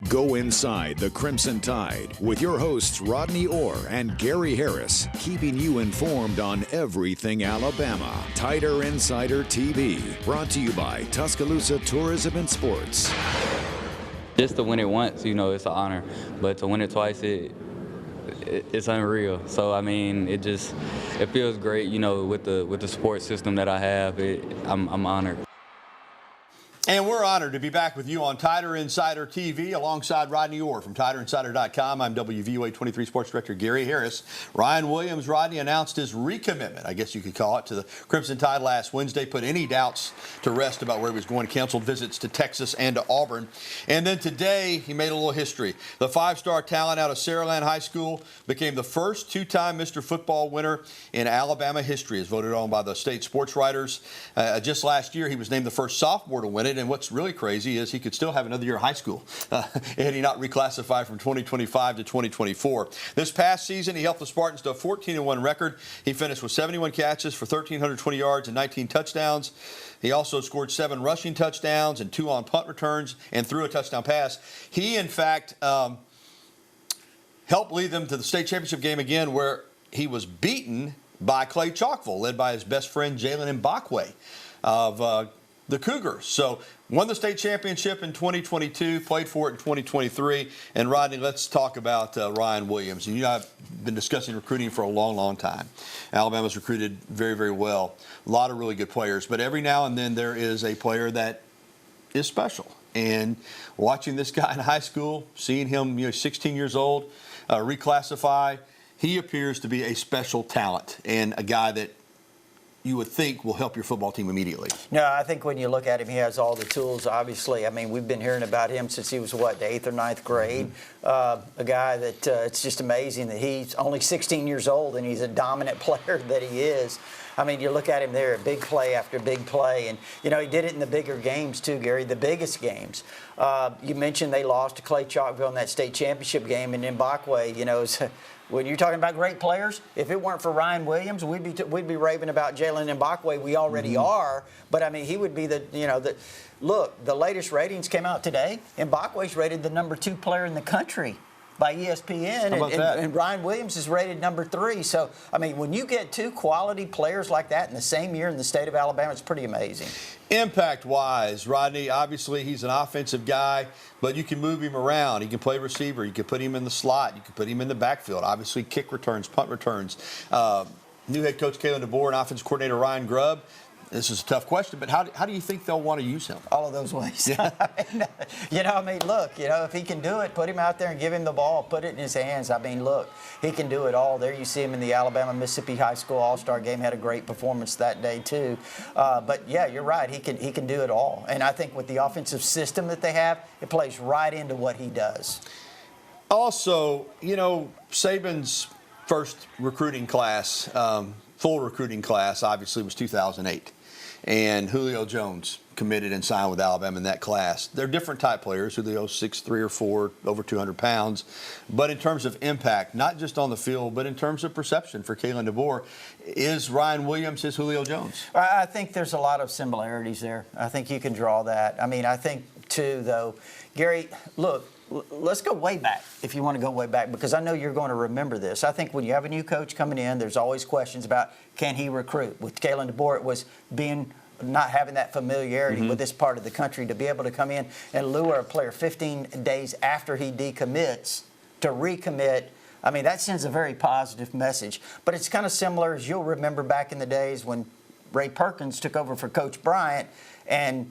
Go inside the Crimson Tide with your hosts Rodney Orr and Gary Harris, keeping you informed on everything Alabama. Tider Insider TV, brought to you by Tuscaloosa Tourism and Sports. Just to win it once, it's an honor, but to win it twice, it's unreal. So I mean, it feels great, with the support system that I have. I'm honored. And we're honored to be back with you on Tider Insider TV alongside Rodney Orr from TiderInsider.com. I'm WVUA 23 Sports Director Gary Harris. Ryan Williams, Rodney, announced his recommitment, I guess you could call it, to the Crimson Tide last Wednesday. Put any doubts to rest about where he was going. Canceled visits to Texas and to Auburn. And then today, he made a little history. The five-star talent out of Saraland High School became the first two-time Mr. Football winner in Alabama history, as voted on by the state sports writers. Just last year, he was named the first sophomore to win it. And what's really crazy is he could still have another year of high school had he not reclassified from 2025 to 2024. This past season, he helped the Spartans to a 14-1 record. He finished with 71 catches for 1,320 yards and 19 touchdowns. He also scored 7 rushing touchdowns and 2 on punt returns and threw a touchdown pass. He, in fact, helped lead them to the state championship game again, where he was beaten by Clay Chalkville, led by his best friend Jalen Milroe of the Cougars. So won the state championship in 2022, played for it in 2023. And Rodney, let's talk about Ryan Williams. And you know, I've been discussing recruiting for a long, long time. Alabama's recruited very, very well. A lot of really good players. But every now and then there is a player that is special. And watching this guy in high school, seeing him, 16 years old, reclassify, he appears to be a special talent and a guy that you would think will help your football team immediately. No, I think when you look at him, he has all the tools, obviously. I mean, we've been hearing about him since he was, the 8th or 9th grade. A guy that it's just amazing that he's only 16 years old and he's a dominant player that he is. I mean, you look at him there, big play after big play. And, he did it in the bigger games too, Gary, the biggest games. You mentioned they lost to Clay Chalkville in that state championship game, and Mbakwe, when you're talking about great players, if it weren't for Ryan Williams, we'd be raving about Jalen Mbakwe. We already are, but I mean, he would be look. The latest ratings came out today. Mbakwe's rated the number 2 player in the country by ESPN, and Ryan Williams is rated number 3. So, I mean, when you get 2 quality players like that in the same year in the state of Alabama, it's pretty amazing. Impact-wise, Rodney, obviously he's an offensive guy, but you can move him around. He can play receiver. You can put him in the slot. You can put him in the backfield. Obviously, kick returns, punt returns. New head coach Deboer and offensive coordinator Ryan Grubb. This is a tough question, but how do you think they'll want to use him? All of those ways. Yeah. Look, if he can do it, put him out there and give him the ball, put it in his hands. I mean, look, he can do it all. There you see him in the Alabama-Mississippi High School All-Star game, had a great performance that day too. But yeah, you're right, he can do it all. And I think with the offensive system that they have, it plays right into what he does. Also, Saban's first recruiting class, full recruiting class, obviously was 2008. And Julio Jones committed and signed with Alabama in that class. They're different type players. Julio's 6'3" or 4", over 200 pounds. But in terms of impact, not just on the field, but in terms of perception for DeBoer, is Ryan Williams his Julio Jones? I think there's a lot of similarities there. I think you can draw that. I mean, I think, too, though, Gary, look, let's go way back, if you want to go way back, because I know you're going to remember this. I think when you have a new coach coming in, there's always questions about, can he recruit? With DeBoer, it was not having that familiarity with this part of the country, to be able to come in and lure a player 15 days after he decommits to recommit. I mean, that sends a very positive message. But it's kind of similar, as you'll remember back in the days when Ray Perkins took over for Coach Bryant, and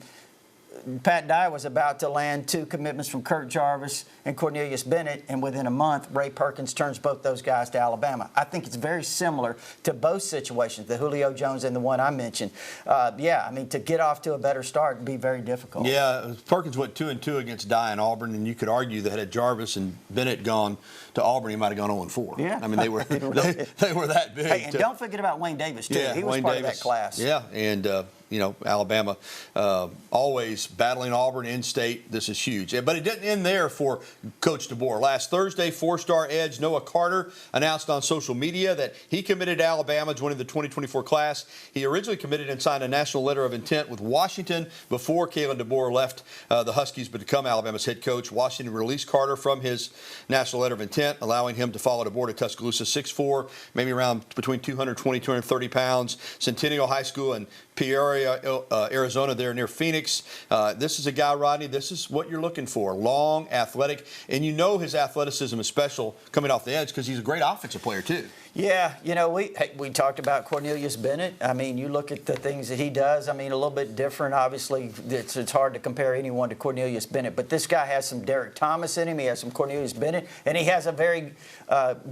Pat Dye was about to land 2 commitments from Kurt Jarvis and Cornelius Bennett, and within a month, Ray Perkins turns both those guys to Alabama. I think it's very similar to both situations, the Julio Jones and the one I mentioned. To get off to a better start would be very difficult. Yeah, Perkins went 2-2 against Dye and Auburn, and you could argue that had Jarvis and Bennett gone to Auburn, he might have gone 0-4. Yeah. I mean, they were they were that big. Hey, and don't forget about Wayne Davis, too. Yeah, he was Wayne part Davis. of that class. Yeah, and Alabama always battling Auburn in-state. This is huge. But it didn't end there for Coach DeBoer. Last Thursday, four-star edge Noah Carter announced on social media that he committed to Alabama, joining the 2024 class. He originally committed and signed a national letter of intent with Washington before Kalen DeBoer left the Huskies but become Alabama's head coach. Washington released Carter from his national letter of intent, allowing him to follow DeBoer to Tuscaloosa, 6'4", maybe around between 220, 230 pounds, Centennial High School in Peoria, Arizona, there near Phoenix. This is a guy, Rodney, this is what you're looking for. Long, athletic, and his athleticism is special coming off the edge because he's a great offensive player, too. Yeah, we talked about Cornelius Bennett. I mean, you look at the things that he does. I mean, a little bit different. Obviously, it's hard to compare anyone to Cornelius Bennett, but this guy has some Derek Thomas in him. He has some Cornelius Bennett, and he has a very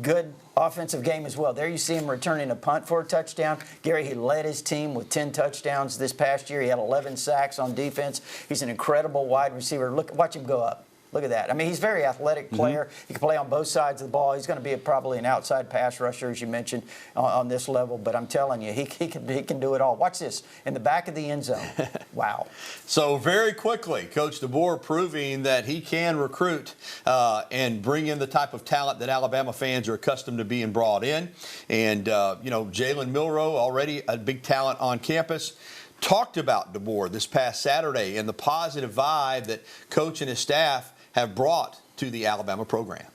good offensive game as well. There you see him returning a punt for a touchdown. Gary, he led his team with 10 touchdowns this past year. He had 11 sacks on defense. He's an incredible wide receiver. Watch him go up. Look at that. I mean, he's a very athletic player. He can play on both sides of the ball. He's going to be probably an outside pass rusher, as you mentioned, on this level. But I'm telling you, he can do it all. Watch this. In the back of the end zone. Wow. So very quickly, Coach DeBoer proving that he can recruit and bring in the type of talent that Alabama fans are accustomed to being brought in. And, Jalen Milroe, already a big talent on campus, talked about DeBoer this past Saturday and the positive vibe that Coach and his staff have brought to the Alabama program.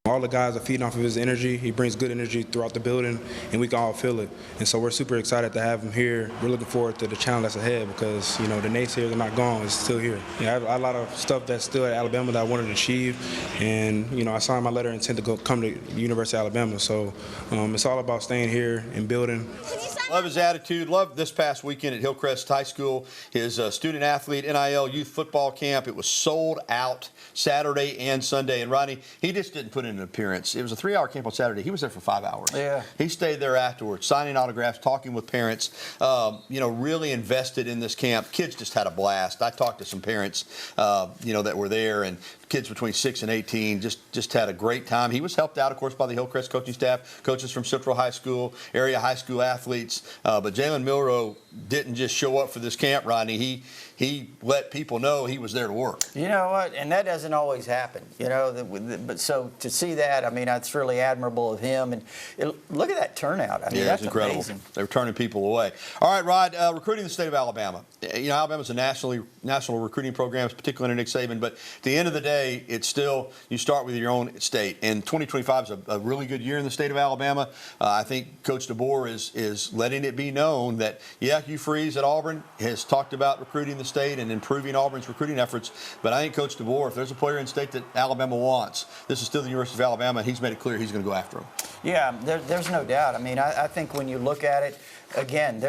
All the guys are feeding off of his energy. He brings good energy throughout the building, and we can all feel it. And so we're super excited to have him here. We're looking forward to the challenge that's ahead because, the naysayers are not gone. It's still here. I have a lot of stuff that's still at Alabama that I wanted to achieve. And, I signed my letter of intent to come to the University of Alabama. So it's all about staying here and building. Love his attitude. Love this past weekend at Hillcrest High School. His student-athlete NIL youth football camp. It was sold out Saturday and Sunday. And, Rodney, he just didn't put in an appearance. It was a 3-hour camp on Saturday. He was there for 5 hours. Yeah. He stayed there afterwards, signing autographs, talking with parents, really invested in this camp. Kids just had a blast. I talked to some parents, that were there, and kids between 6 and 18 just had a great time. He was helped out, of course, by the Hillcrest coaching staff, coaches from Central High School, area high school athletes. But Jalen Milroe didn't just show up for this camp, Rodney. He let people know he was there to work. You know what? And that doesn't always happen, But so to see that, that's really admirable of him. And look at that turnout. That's incredible. Amazing. They're turning people away. All right, Rod, recruiting the state of Alabama. Alabama's a national recruiting program, particularly under Nick Saban. But at the end of the day, it's still, you start with your own state. And 2025 is a really good year in the state of Alabama. I think Coach DeBoer is letting it be known that, Hugh Freeze at Auburn has talked about recruiting the state and improving Auburn's recruiting efforts. But I think Coach DeBoer, if there's a player in state that Alabama wants, this is still the University of Alabama, and he's made it clear he's going to go after him. Yeah, there's no doubt. I think when you look at it, again,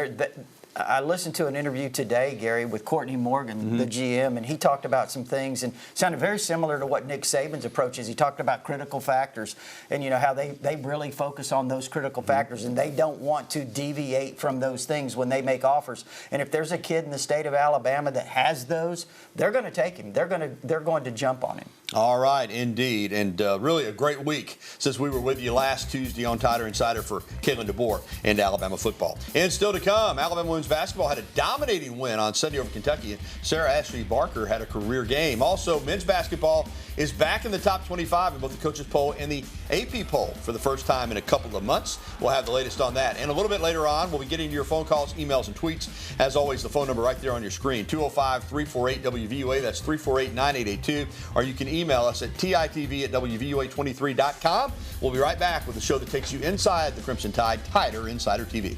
I listened to an interview today, Gary, with Courtney Morgan, the GM, and he talked about some things and sounded very similar to what Nick Saban's approach is. He talked about critical factors and, how they really focus on those critical factors, and they don't want to deviate from those things when they make offers. And if there's a kid in the state of Alabama that has those, they're going to take him. They're going to jump on him. All right, indeed. And really a great week since we were with you last Tuesday on Tider Insider for Kalen DeBoer and Alabama football. And still to come, Alabama women's basketball had a dominating win on Sunday over Kentucky. And Sarah Ashley Barker had a career game. Also, men's basketball is back in the top 25 in both the coaches poll and the AP poll for the first time in a couple of months. We'll have the latest on that. And a little bit later on, we'll be getting to your phone calls, emails, and tweets. As always, the phone number right there on your screen, 205-348-WVUA. That's 348-9882. Or you can email us at TITV@WVUA23.com. We'll be right back with a show that takes you inside the Crimson Tide, Tider Insider TV.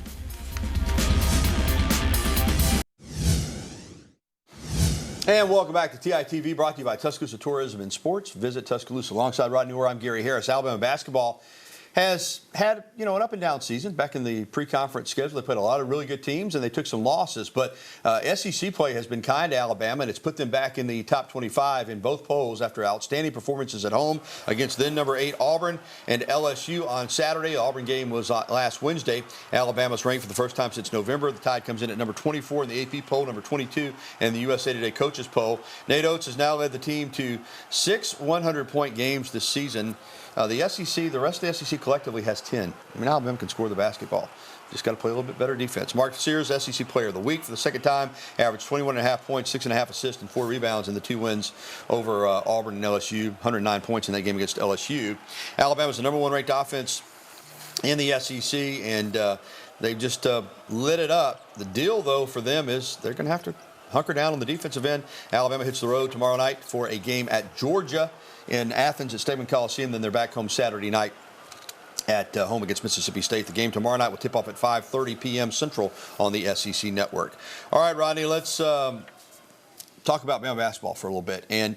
And welcome back to TITV, brought to you by Tuscaloosa Tourism and Sports. Visit Tuscaloosa. Alongside Rodney Orr, I'm Gary Harris. Alabama basketball has had, an up-and-down season. Back in the pre-conference schedule, they played a lot of really good teams, and they took some losses. But SEC play has been kind to Alabama, and it's put them back in the top 25 in both polls after outstanding performances at home against then number 8 Auburn and LSU on Saturday. The Auburn game was last Wednesday. Alabama's ranked for the first time since November. The Tide comes in at number 24 in the AP poll, number 22 in the USA Today coaches poll. Nate Oates has now led the team to 6 100-point games this season. The SEC, the rest of the SEC collectively has 10. I mean, Alabama can score the basketball. Just got to play a little bit better defense. Mark Sears, SEC Player of the Week for the second time, averaged 21.5 points, 6.5 assists, and 4 rebounds in the 2 wins over Auburn and LSU. 109 points in that game against LSU. Alabama's the #1 ranked offense in the SEC, and they've just lit it up. The deal, though, for them is they're going to have to hunker down on the defensive end. Alabama hits the road tomorrow night for a game at Georgia in Athens at Stadium Coliseum. Then they're back home Saturday night at home against Mississippi State. The game tomorrow night will tip off at 5:30 p.m. Central on the SEC Network. All right, Rodney, let's talk about Bama basketball for a little bit. And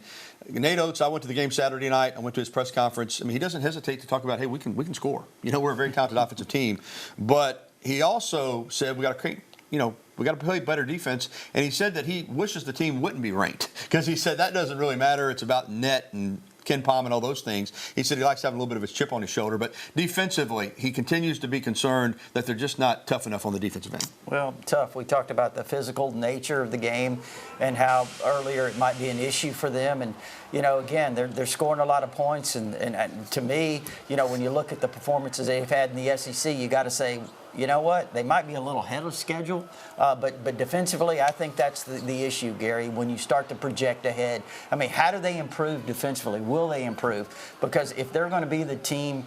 Nate Oates, I went to the game Saturday night. I went to his press conference. I mean, he doesn't hesitate to talk about, hey, we can score. You know, we're a very talented offensive team. But he also said we got to create, we got to play better defense. And he said that he wishes the team wouldn't be ranked because he said that doesn't really matter. It's about net and Ken Palm and all those things. He said he likes having a little bit of his chip on his shoulder, but defensively, he continues to be concerned that they're just not tough enough on the defensive end. Well, tough. We talked about the physical nature of the game and how earlier it might be an issue for them. And, again, they're scoring a lot of points. And to me, when you look at the performances they've had in the SEC, you got to say, you know what? They might be a little ahead of schedule, but defensively, I think that's the issue, Gary, when you start to project ahead. I mean, how do they improve defensively? Will they improve? Because if they're going to be the team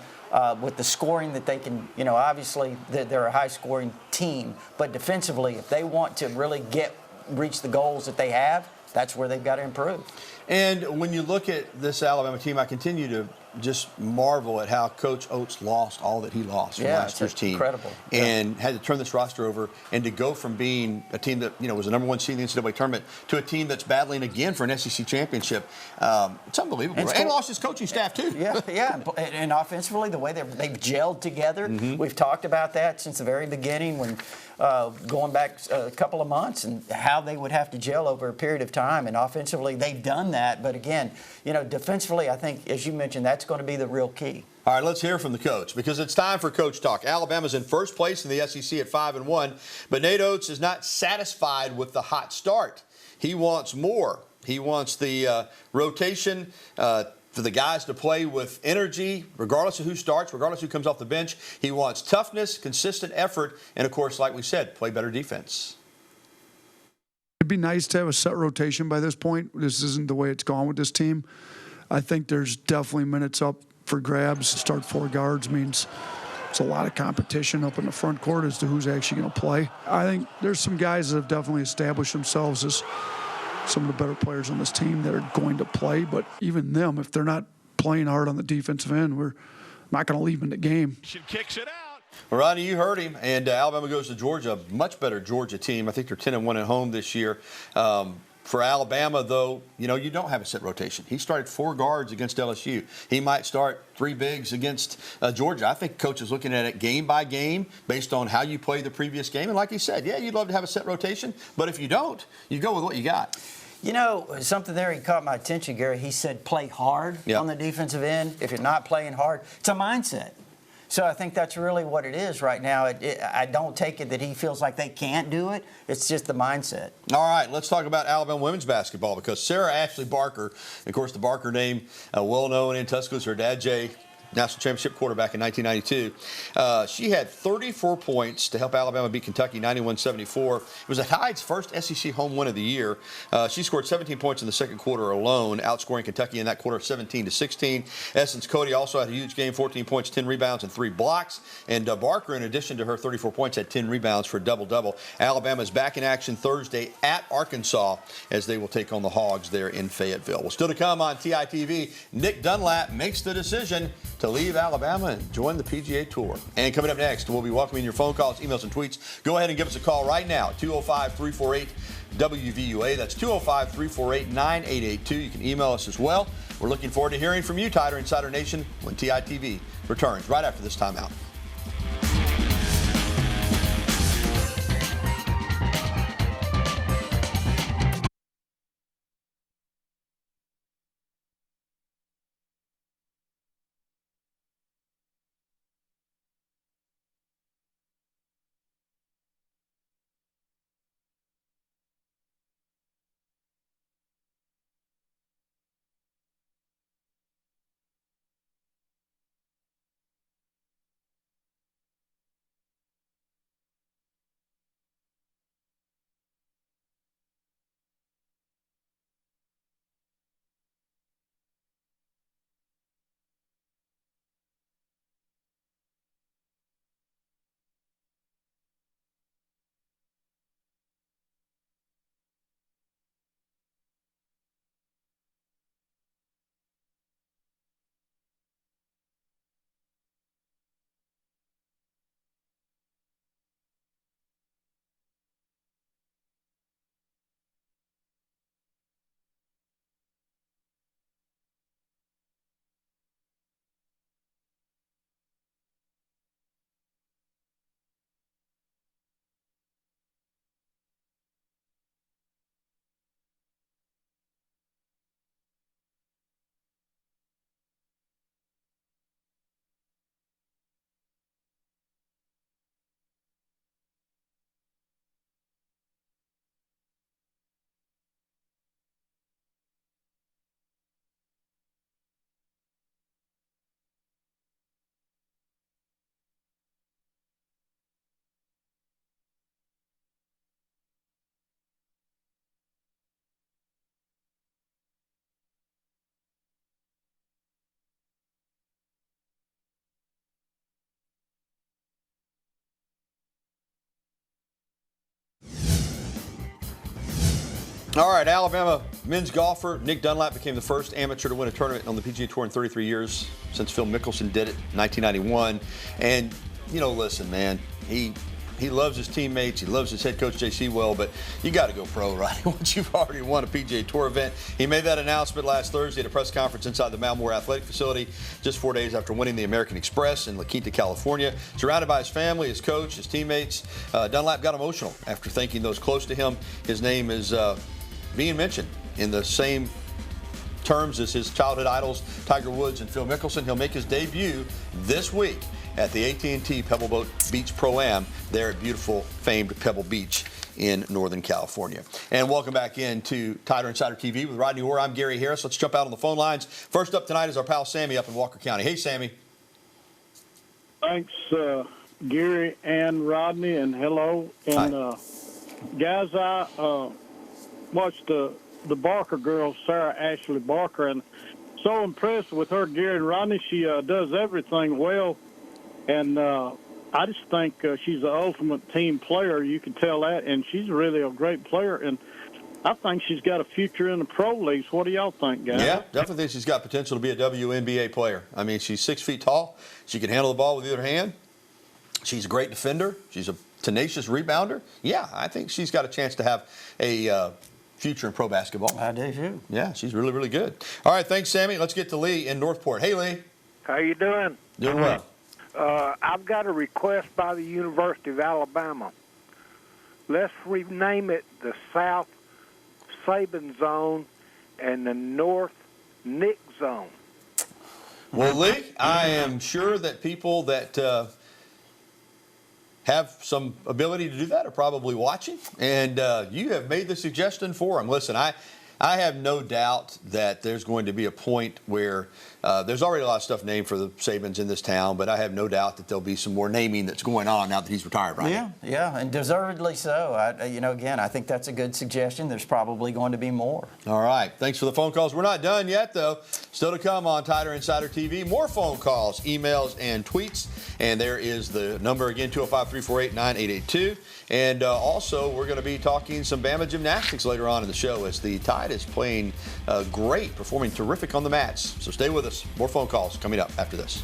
with the scoring that they can, obviously they're a high-scoring team, but defensively, if they want to really reach the goals that they have, that's where they've got to improve. And when you look at this Alabama team, I continue to just marvel at how Coach Oates lost all that he lost from last year's team. Incredible. And had to turn this roster over and to go from being a team that, was the #1 seed in the NCAA tournament to a team that's battling again for an SEC championship. It's unbelievable. And lost his coaching staff, too. Yeah. And offensively, the way they've gelled together, we've talked about that since the very beginning when going back a couple of months and how they would have to gel over a period of time. And offensively, they've done that. But again, defensively, I think, as you mentioned, that's going to be the real key. All right, let's hear from the coach because it's time for Coach Talk. Alabama's in first place in the SEC at 5-1, but Nate Oates is not satisfied with the hot start. He wants more. He wants the rotation for the guys to play with energy, regardless of who starts, regardless of who comes off the bench. He wants toughness, consistent effort, and, of course, like we said, play better defense. It'd be nice to have a set rotation by this point. This isn't the way it's gone with this team. I think there's definitely minutes up for grabs. Start 4 guards means it's a lot of competition up in the front court as to who's actually going to play. I think there's some guys that have definitely established themselves as some of the better players on this team that are going to play. But even them, if they're not playing hard on the defensive end, we're not going to leave them in the game. She kicks it out. Well, Rodney, you heard him. And Alabama goes to Georgia, a much better Georgia team. I think they're 10-1 at home this year. For Alabama, though, you don't have a set rotation. He started 4 guards against LSU. He might start 3 bigs against Georgia. I think Coach is looking at it game by game based on how you play the previous game. And like he said, yeah, you'd love to have a set rotation. But if you don't, you go with what you got. Something there, he caught my attention, Gary. He said play hard on the defensive end. If you're not playing hard, it's a mindset. So I think that's really what it is right now. I don't take it that he feels like they can't do it. It's just the mindset. All right, let's talk about Alabama women's basketball because Sarah Ashley Barker, of course, the Barker name, well known in Tuscaloosa, her dad, Jay, national championship quarterback in 1992. She had 34 points to help Alabama beat Kentucky 91-74. It was the Tide's first SEC home win of the year. She scored 17 points in the second quarter alone, outscoring Kentucky in that quarter 17-16. Essence Cody also had a huge game, 14 points, 10 rebounds, and 3 blocks. And Barker, in addition to her 34 points, had 10 rebounds for a double-double. Alabama is back in action Thursday at Arkansas as they will take on the Hogs there in Fayetteville. Well, still to come on TITV, Nick Dunlap makes the decision to leave Alabama and join the PGA Tour. And coming up next, we'll be welcoming your phone calls, emails, and tweets. Go ahead and give us a call right now, 205-348-WVUA. That's 205-348-9882. You can email us as well. We're looking forward to hearing from you, Tider Insider Nation, when TITV returns right after this timeout. All right, Alabama men's golfer Nick Dunlap became the first amateur to win a tournament on the PGA Tour in 33 years since Phil Mickelson did it in 1991. And, listen, man, he loves his teammates. He loves his head coach, J.C. Well, but you got to go pro, right? Once you've already won a PGA Tour event. He made that announcement last Thursday at a press conference inside the Malmore Athletic Facility just 4 days after winning the American Express in La Quinta, California. Surrounded by his family, his coach, his teammates, Dunlap got emotional after thanking those close to him. His name is being mentioned in the same terms as his childhood idols, Tiger Woods and Phil Mickelson. He'll make his debut this week at the AT&T Pebble Beach Pro-Am there at beautiful, famed Pebble Beach in Northern California. And welcome back into Tider Insider TV with Rodney Orr. I'm Gary Harris. Let's jump out on the phone lines. First up tonight is our pal Sammy up in Walker County. Hey, Sammy. Thanks, Gary and Rodney, and hello. And guys, I watched the Barker girl, Sarah Ashley Barker, and so impressed with her, Gary and Rodney. She does everything well, and I just think she's the ultimate team player. You can tell that, and she's really a great player, and I think she's got a future in the pro leagues. What do y'all think, guys? Yeah, definitely think she's got potential to be a WNBA player. I mean, she's 6 feet tall. She can handle the ball with either hand. She's a great defender. She's a tenacious rebounder. Yeah, I think she's got a chance to have a future in pro basketball. I do too. Yeah, she's really, really good. All right, thanks, Sammy. Let's get to Lee in Northport. Hey, Lee. How you doing? Doing well. I've got a request by the University of Alabama. Let's rename it the South Saban Zone and the North Nick Zone. Well, Lee, I am sure that people that have some ability to do that are probably watching, and you have made the suggestion for them. Listen, I have no doubt that there's going to be a point where there's already a lot of stuff named for the Sabans in this town, but I have no doubt that there'll be some more naming that's going on now that he's retired, right? Yeah, and deservedly so. Again, I think that's a good suggestion. There's probably going to be more. All right. Thanks for the phone calls. We're not done yet, though. Still to come on Tider Insider TV. More phone calls, emails, and tweets. And there is the number again, 205-348-9882. And also, we're going to be talking some Bama gymnastics later on in the show as the Tide is playing great, performing terrific on the mats. So stay with us. More phone calls coming up after this.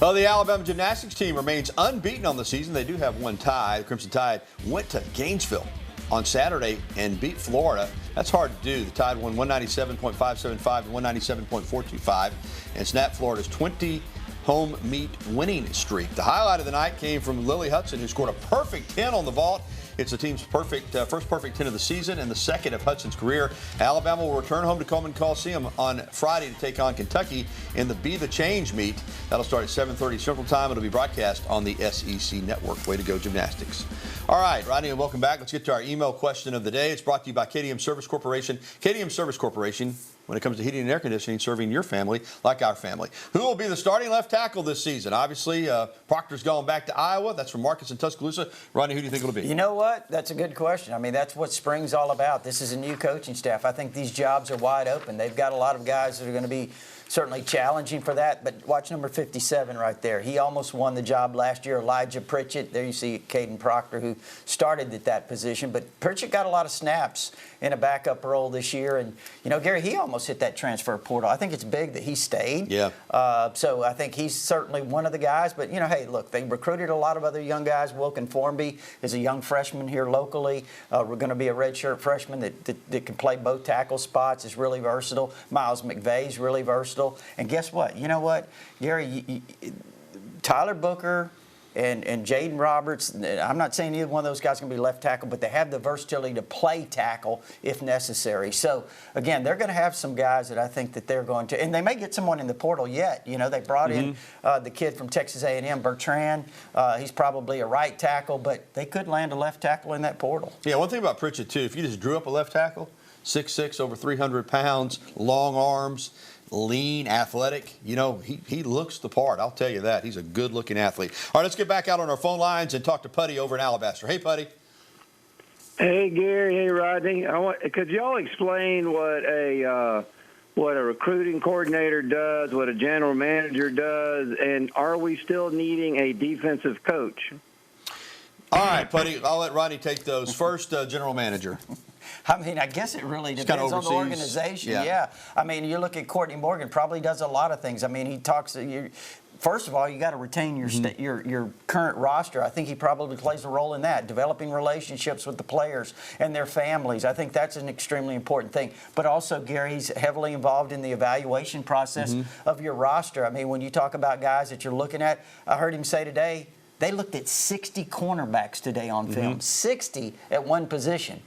Well, the Alabama gymnastics team remains unbeaten on the season. They do have one tie. The Crimson Tide went to Gainesville on Saturday and beat Florida. That's hard to do. The Tide won 197.575 and 197.425 and snapped Florida's 20 home meet winning streak. The highlight of the night came from Lily Hudson, who scored a perfect 10 on the vault. It's the team's first perfect 10 of the season and the second of Hudson's career. Alabama will return home to Coleman Coliseum on Friday to take on Kentucky in the Be the Change meet. That'll start at 7:30 Central Time. It'll be broadcast on the SEC Network. Way to go, gymnastics. All right, Rodney, and welcome back. Let's get to our email question of the day. It's brought to you by KDM Service Corporation. KDM Service Corporation, when it comes to heating and air conditioning, serving your family like our family. Who will be the starting left tackle this season? Obviously, Proctor's going back to Iowa. That's from Marcus in Tuscaloosa. Rodney, who do you think it'll be? You know what? That's a good question. I mean, that's what spring's all about. This is a new coaching staff. I think these jobs are wide open. They've got a lot of guys that are going to be certainly challenging for that, but watch number 57 right there. He almost won the job last year, Elijah Pritchett. There you see Caden Proctor, who started at that position, but Pritchett got a lot of snaps in a backup role this year, and, Gary, he almost hit that transfer portal. I think it's big that he stayed. Yeah. So I think he's certainly one of the guys, but, hey, look, they recruited a lot of other young guys. Wilkin Formby is a young freshman here locally. We're going to be a redshirt freshman that can play both tackle spots, is really versatile. Miles McVay's really versatile. And guess what? You know what, Gary? Tyler Booker and Jaden Roberts, I'm not saying either one of those guys is going to be left tackle, but they have the versatility to play tackle if necessary. So, again, they're going to have some guys that I think that they're going to, and they may get someone in the portal yet. They brought in the kid from Texas A&M, Bertrand. He's probably a right tackle, but they could land a left tackle in that portal. Yeah, one thing about Pritchett, too, if you just drew up a left tackle, 6'6", over 300 pounds, long arms, lean, athletic. He looks the part. I'll tell you that. He's a good-looking athlete. All right, let's get back out on our phone lines and talk to Putty over in Alabaster. Hey, Putty. Hey, Gary. Hey, Rodney. Could y'all explain what what a recruiting coordinator does, what a general manager does, and are we still needing a defensive coach? All right, buddy, I'll let Rodney take those. First, general manager. I mean, I guess it really depends on the organization. Yeah. I mean, you look at Courtney Morgan, probably does a lot of things. I mean, he talks first of all, you got to retain your current roster. I think he probably plays a role in that, developing relationships with the players and their families. I think that's an extremely important thing. But also, Gary, he's heavily involved in the evaluation process of your roster. I mean, when you talk about guys that you're looking at, I heard him say today, they looked at 60 cornerbacks today on film, 60 at one position.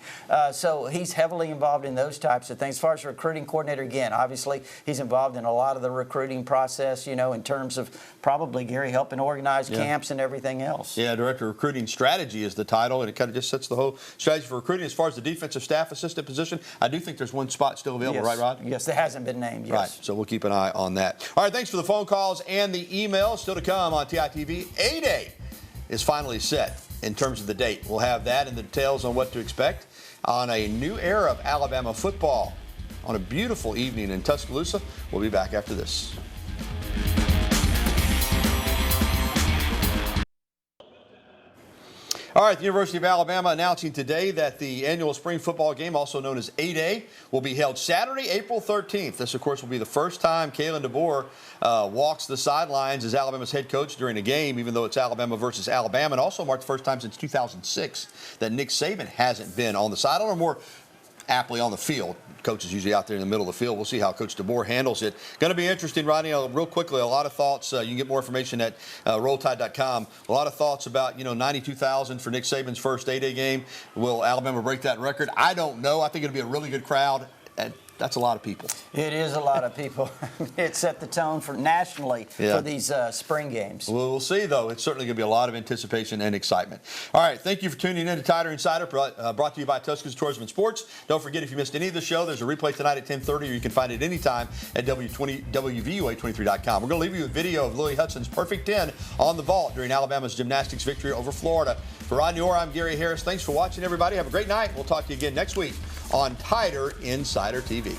So he's heavily involved in those types of things. As far as recruiting coordinator, again, obviously he's involved in a lot of the recruiting process, you know, in terms of probably, Gary, helping organize camps and everything else. Yeah, Director of Recruiting Strategy is the title, and it kind of just sets the whole strategy for recruiting. As far as the defensive staff assistant position, I do think there's one spot still available, right, Rod? Yes, that hasn't been named, yes. Right, so we'll keep an eye on that. All right, thanks for the phone calls and the emails. Still to come on TITV. A-Day is finally set in terms of the date. We'll have that and the details on what to expect on a new era of Alabama football on a beautiful evening in Tuscaloosa. We'll be back after this. All right, the University of Alabama announcing today that the annual spring football game, also known as A-Day, will be held Saturday, April 13th. This, of course, will be the first time Kalen DeBoer walks the sidelines as Alabama's head coach during a game, even though it's Alabama versus Alabama, and also marked the first time since 2006 that Nick Saban hasn't been on the sideline, or more aptly on the field. Coach is usually out there in the middle of the field. We'll see how Coach DeBoer handles it. Going to be interesting, Rodney. Real quickly, a lot of thoughts. You can get more information at rolltide.com. A lot of thoughts about, 92,000 for Nick Saban's first A-Day game. Will Alabama break that record? I don't know. I think it'll be a really good crowd. That's a lot of people. It is a lot of people. It set the tone for nationally for these spring games. Well, we'll see, though. It's certainly going to be a lot of anticipation and excitement. All right, thank you for tuning in to Tider Insider, brought to you by Tuscaloosa Tourism and Sports. Don't forget, if you missed any of the show, there's a replay tonight at 10:30, or you can find it anytime at WVUA23.com. We're going to leave you with a video of Lily Hudson's perfect 10 on the vault during Alabama's gymnastics victory over Florida. For Rodney Orr, I'm Gary Harris. Thanks for watching, everybody. Have a great night. We'll talk to you again next week on Tider Insider TV.